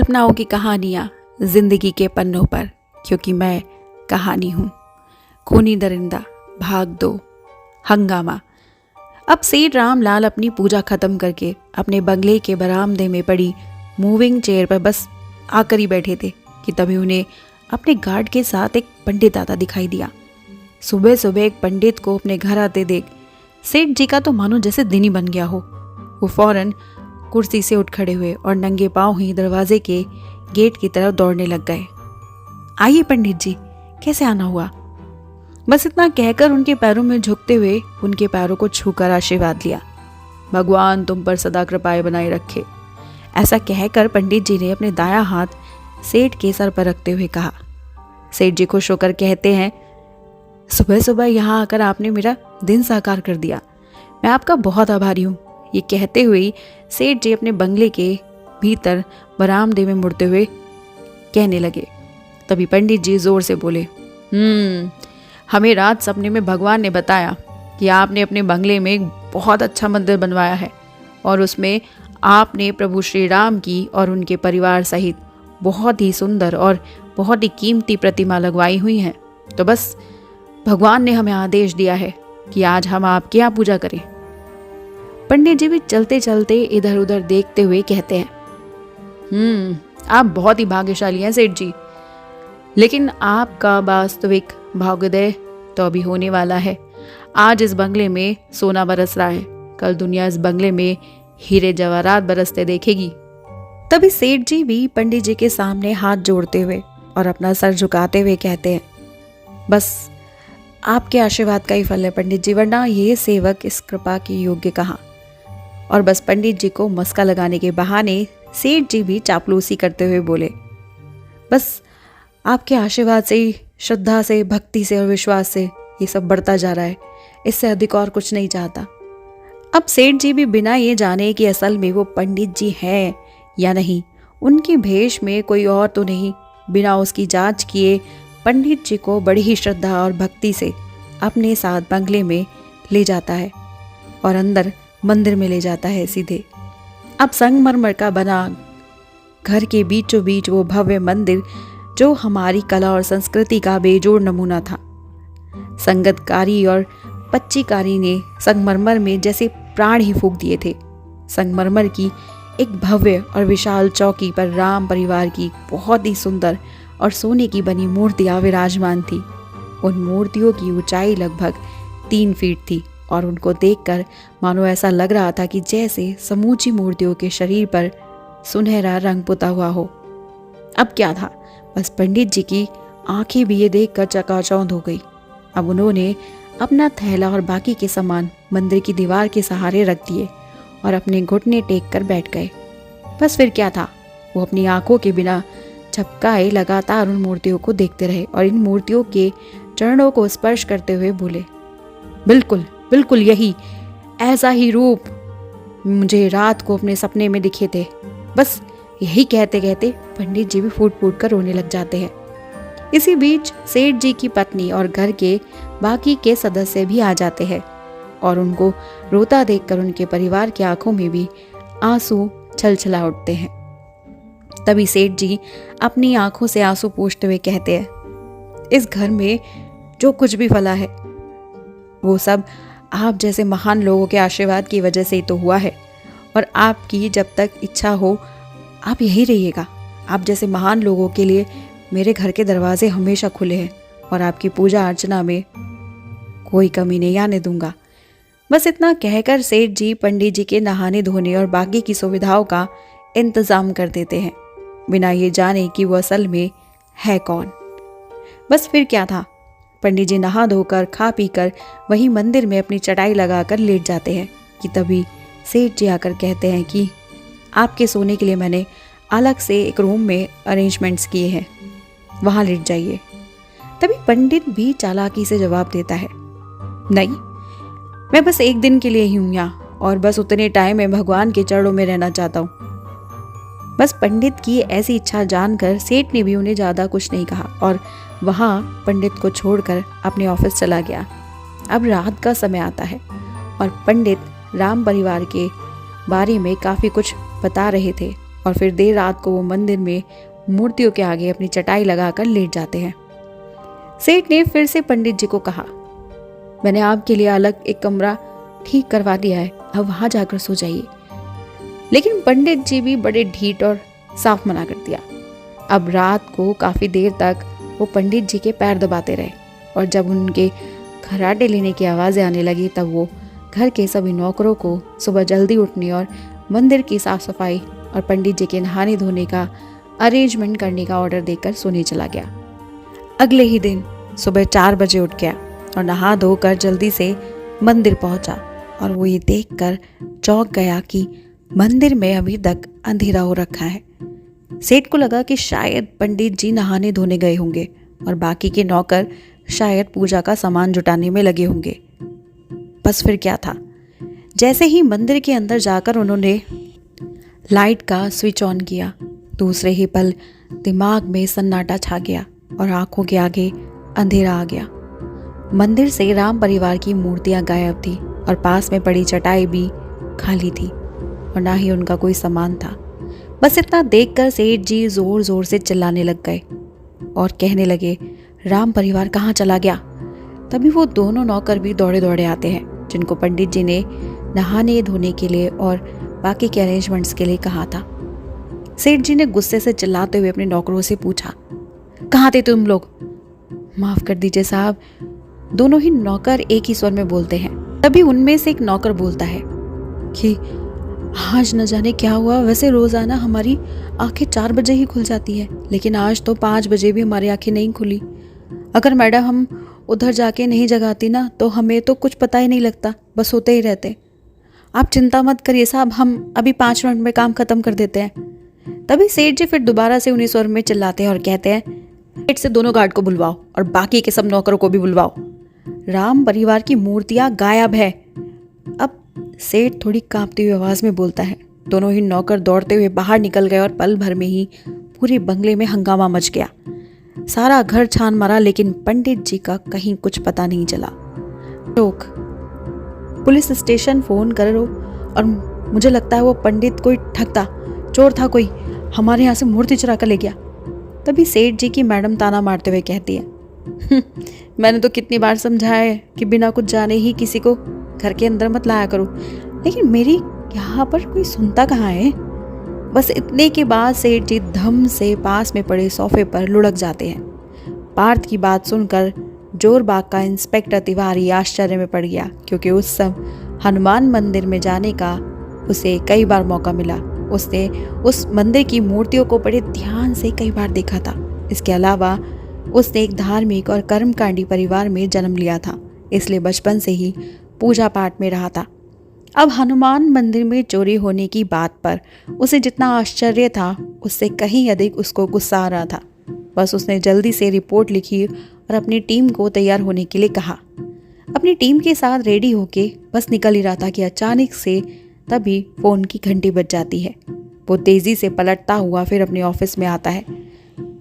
सपनाओं की कहानियाँ जिंदगी के पन्नों पर, क्योंकि मैं कहानी हूँ। खूनी दरिंदा, भाग 2, हंगामा। अब सेठ रामलाल अपनी पूजा खत्म करके अपने बंगले के बरामदे में पड़ी मूविंग चेयर पर बस आकर ही बैठे थे कि तभी उन्हें अपने गार्ड के साथ एक पंडित आता दिखाई दिया। सुबह सुबह एक पंडित को अपने घर आते देख सेठ जी का तो मानो जैसे दिन ही बन गया हो। वो फौरन कुर्सी से उठ खड़े हुए और नंगे पांव ही दरवाजे के गेट की तरफ दौड़ने लग गए। आइए पंडित जी, कैसे आना हुआ? बस इतना कहकर उनके पैरों में झुकते हुए उनके पैरों को छूकर आशीर्वाद लिया। भगवान तुम पर सदा कृपाएं बनाए रखे। ऐसा कहकर पंडित जी ने अपने दायां हाथ सेठ के सर पर रखते हुए कहा। सेठ जी खुश होकर कहते हैं, सुबह सुबह यहाँ आकर आपने मेरा दिन साकार कर दिया। मैं आपका बहुत आभारी हूँ। ये कहते हुए सेठ जी अपने बंगले के भीतर बरामदे में मुड़ते हुए कहने लगे। तभी पंडित जी जोर से बोले, हमें रात सपने में भगवान ने बताया कि आपने अपने बंगले में एक बहुत अच्छा मंदिर बनवाया है और उसमें आपने प्रभु श्री राम की और उनके परिवार सहित बहुत ही सुंदर और बहुत ही कीमती प्रतिमा लगवाई हुई है। तो बस भगवान ने हमें आदेश दिया है कि आज हम आपके यहाँ पूजा करें। पंडित जी भी चलते चलते इधर उधर देखते हुए कहते हैं, आप बहुत ही भाग्यशाली हैं सेठ जी, लेकिन आपका वास्तविक भाग्योदय तो अभी होने वाला है। आज इस बंगले में सोना बरस रहा है, कल दुनिया इस बंगले में हीरे जवाहरात बरसते देखेगी। तभी सेठ जी भी पंडित जी के सामने हाथ जोड़ते हुए और अपना सर झुकाते हुए कहते हैं, बस आपके आशीर्वाद का ही फल है पंडित जी, वरना ये सेवक इस कृपा के योग्य कहाँ। और बस पंडित जी को मस्का लगाने के बहाने सेठ जी भी चापलूसी करते हुए बोले, बस आपके आशीर्वाद से ही, श्रद्धा से, भक्ति से और विश्वास से ये सब बढ़ता जा रहा है। इससे अधिक और कुछ नहीं चाहता। अब सेठ जी भी बिना ये जाने कि असल में वो पंडित जी हैं या नहीं, उनकी भेष में कोई और तो नहीं, बिना उसकी जांच किए पंडित जी को बड़ी ही श्रद्धा और भक्ति से अपने साथ बंगले में ले जाता है और अंदर मंदिर में ले जाता है सीधे। अब संगमरमर का बना घर के बीचों बीच वो भव्य मंदिर जो हमारी कला और संस्कृति का बेजोड़ नमूना था। संगतकारी और पच्चीकारी ने संगमरमर में जैसे प्राण ही फूंक दिए थे। संगमरमर की एक भव्य और विशाल चौकी पर राम परिवार की बहुत ही सुंदर और सोने की बनी मूर्तियां विराजमान थी। उन मूर्तियों की ऊंचाई लगभग 3 फीट थी और उनको देखकर मानो ऐसा लग रहा था कि जैसे समूची मूर्तियों के शरीर पर सुनहरा रंग पुता हुआ हो। अब क्या था, बस पंडित जी की आंखें भी ये देखकर चकाचौंध हो गई। अब उन्होंने अपना थैला और बाकी के सामान मंदिर की दीवार के सहारे रख दिए और अपने घुटने टेक कर बैठ गए। बस फिर क्या था, वो अपनी आंखों के बिना झपकाए लगातार उन मूर्तियों को देखते रहे और इन मूर्तियों के चरणों को स्पर्श करते हुए बोले, बिल्कुल बिल्कुल यही, ऐसा ही रूप मुझे रात को अपने सपने में दिखे थे। बस यही कहते कहते पंडित जी भी फूट फूट कर रोने लग जाते हैं। इसी बीच सेठ जी की पत्नी और घर के बाकी के सदस्य भी आ जाते हैं और उनको रोता देखकर उनके परिवार की आंखों में भी आंसू छलछला उठते हैं। तभी सेठ जी अपनी आंखों से आंसू पोंछते हुए कहते हैं, इस घर में जो कुछ भी फला है वो सब आप जैसे महान लोगों के आशीर्वाद की वजह से ही तो हुआ है और आपकी जब तक इच्छा हो आप यही रहिएगा। आप जैसे महान लोगों के लिए मेरे घर के दरवाजे हमेशा खुले हैं और आपकी पूजा अर्चना में कोई कमी नहीं आने दूंगा। बस इतना कहकर सेठ जी पंडित जी के नहाने धोने और बाकी की सुविधाओं का इंतजाम कर देते हैं, बिना ये जाने कि वो असल में है कौन। बस फिर क्या था, पंडित जी नहा धोकर खा पीकर वही मंदिर में अपनी चटाई लगाकर लेट जाते हैं कि तभी सेठ जी आकर कहते हैं कि आपके सोने के लिए मैंने अलग से एक रूम में अरेंजमेंट्स किए हैं, वहाँ लेट जाइए। तभी पंडित भी चालाकी से जवाब देता है, नहीं, मैं बस एक दिन के लिए ही हूँ यहाँ और बस उतने टाइम में भगवान के चरणों में रहना चाहता हूँ। बस पंडित की ऐसी इच्छा जानकर सेठ ने भी उन्हें ज़्यादा कुछ नहीं कहा और वहाँ पंडित को छोड़कर अपने ऑफिस चला गया। अब रात का समय आता है और पंडित राम परिवार के बारे में काफ़ी कुछ बता रहे थे और फिर देर रात को वो मंदिर में मूर्तियों के आगे अपनी चटाई लगाकर लेट जाते हैं। सेठ ने फिर से पंडित जी को कहा, मैंने आपके लिए अलग एक कमरा ठीक करवा दिया है, अब वहां जाकर सो जाइए। लेकिन पंडित जी भी बड़े ढीठ और साफ मना कर दिया। अब रात को काफी देर तक वो पंडित जी के पैर दबाते रहे और जब उनके खर्राटे लेने की आवाजें आने लगी तब वो घर के सभी नौकरों को सुबह जल्दी उठने और मंदिर की साफ सफाई और पंडित जी के नहाने धोने का अरेंजमेंट करने का ऑर्डर देकर सोने चला गया। अगले ही दिन सुबह 4 बजे उठ गया और नहा धोकर जल्दी से मंदिर पहुंचा और वो ये देखकर चौंक गया कि मंदिर में अभी तक अंधेरा हो रखा है। सेठ को लगा कि शायद पंडित जी नहाने धोने गए होंगे और बाकी के नौकर शायद पूजा का सामान जुटाने में लगे होंगे। बस फिर क्या था, जैसे ही मंदिर के अंदर जाकर उन्होंने लाइट का स्विच ऑन किया, दूसरे ही पल दिमाग में सन्नाटा छा गया और आंखों के आगे अंधेरा आ गया। मंदिर से राम परिवार की मूर्तियां गायब थी और पास में पड़ी चटाई भी खाली थी और ना ही उनका कोई सामान था। बस इतना देखकर सेठ जी जोर जोर से चिल्लाने लग गए और कहने लगे, राम परिवार कहाँ चला गया? तभी वो दोनों नौकर भी दौड़े दौड़े आते हैं जिनको पंडित जी ने नहाने धोने के लिए और बाकी के अरेंजमेंट्स के लिए कहा था। सेठ जी ने गुस्से से चिल्लाते हुए अपने नौकरों से पूछा, कहाँ थे तुम लोग? माफ कर दीजिए साहब, दोनों ही नौकर एक ही स्वर में बोलते हैं। तभी उनमें से एक नौकर बोलता है कि आज न जाने क्या हुआ, वैसे रोजाना हमारी आंखें 4 बजे ही खुल जाती है, लेकिन आज तो 5 बजे भी हमारी आंखें नहीं खुली। अगर मैडम हम उधर जाके नहीं जगाती ना तो हमें तो कुछ पता ही नहीं लगता, बस सोते ही रहते। आप चिंता मत करिए साहब, हम अभी 5 मिनट में काम खत्म कर देते हैं। तभी सेठ जी फिर दोबारा से उन्हीं स्वर में चिल्लाते हैं और कहते हैं, सेठ से दोनों गार्ड को बुलवाओ और बाकी के सब नौकरों को भी बुलवाओ। राम परिवार की मूर्तियां गायब है। अब सेठ थोड़ी कांपती हुई आवाज में बोलता है। दोनों ही नौकर दौड़ते हुए बाहर निकल गए और पल भर में ही पूरे बंगले में हंगामा मच गया। सारा घर छान मारा लेकिन पंडित जी का कहीं कुछ पता नहीं चला। लोग पुलिस स्टेशन फोन करो और मुझे लगता है वो पंडित कोई ठगता चोर था, कोई हमारे यहाँ से मूर्ति चुरा कर ले गया। तभी सेठ जी की मैडम ताना मारते हुए कहती है, मैंने तो कितनी बार समझाया है कि बिना कुछ जाने ही किसी को घर के अंदर मत लाया करो, लेकिन मेरी यहाँ पर कोई सुनता कहाँ है। बस इतने के बाद सेठ जी धम से पास में पड़े सोफे पर लुढ़क जाते हैं। पार्थ की बात सुनकर जोरबाग का इंस्पेक्टर तिवारी आश्चर्य में पड़ गया, क्योंकि उस सब हनुमान मंदिर में जाने का उसे कई बार मौका मिला। उसने उस मंदिर की मूर्तियों को बड़े ध्यान से कई बार देखा था। इसके अलावा उसने एक धार्मिक और कर्मकांडी परिवार में जन्म लिया था, इसलिए बचपन से ही पूजा पाठ में रहा था। अब हनुमान मंदिर में चोरी होने की बात पर उसे जितना आश्चर्य था उससे कहीं अधिक उसको गुस्सा आ रहा था। बस उसने जल्दी से रिपोर्ट लिखी और अपनी टीम को तैयार होने के लिए कहा। अपनी टीम के साथ रेडी होके बस निकल ही रहा था कि अचानक से तभी फोन की घंटी बज जाती है। वो तेजी से पलटता हुआ फिर अपने ऑफिस में आता है।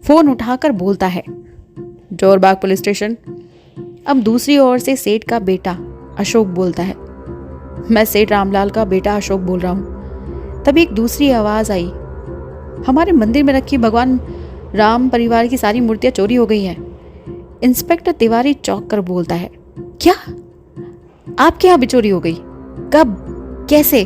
फोन उठाकर बोलता है, जोरबाग पुलिस स्टेशन। अब दूसरी ओर से सेठ का बेटा अशोक बोलता है, मैं सेठ रामलाल का बेटा अशोक बोल रहा हूँ। तभी एक दूसरी आवाज आई, हमारे मंदिर में रखी भगवान राम परिवार की सारी मूर्तियां चोरी हो गई हैं। इंस्पेक्टर तिवारी चौंक कर बोलता है, क्या आपके यहाँ भी चोरी हो गई? कब, कैसे?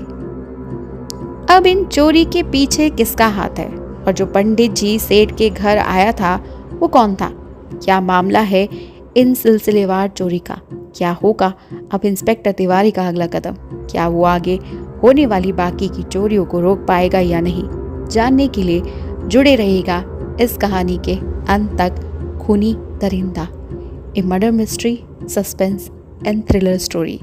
अब इन चोरी के पीछे किसका हाथ है और जो पंडित जी सेठ के घर आया था वो कौन था? क्या मामला है इन सिलसिलेवार चोरी का? क्या होगा अब इंस्पेक्टर तिवारी का अगला कदम? क्या वो आगे होने वाली बाकी की चोरियों को रोक पाएगा या नहीं? जानने के लिए जुड़े रहेगा इस कहानी के अंत तक। खूनी दरिंदा, a murder mystery, suspense and thriller story.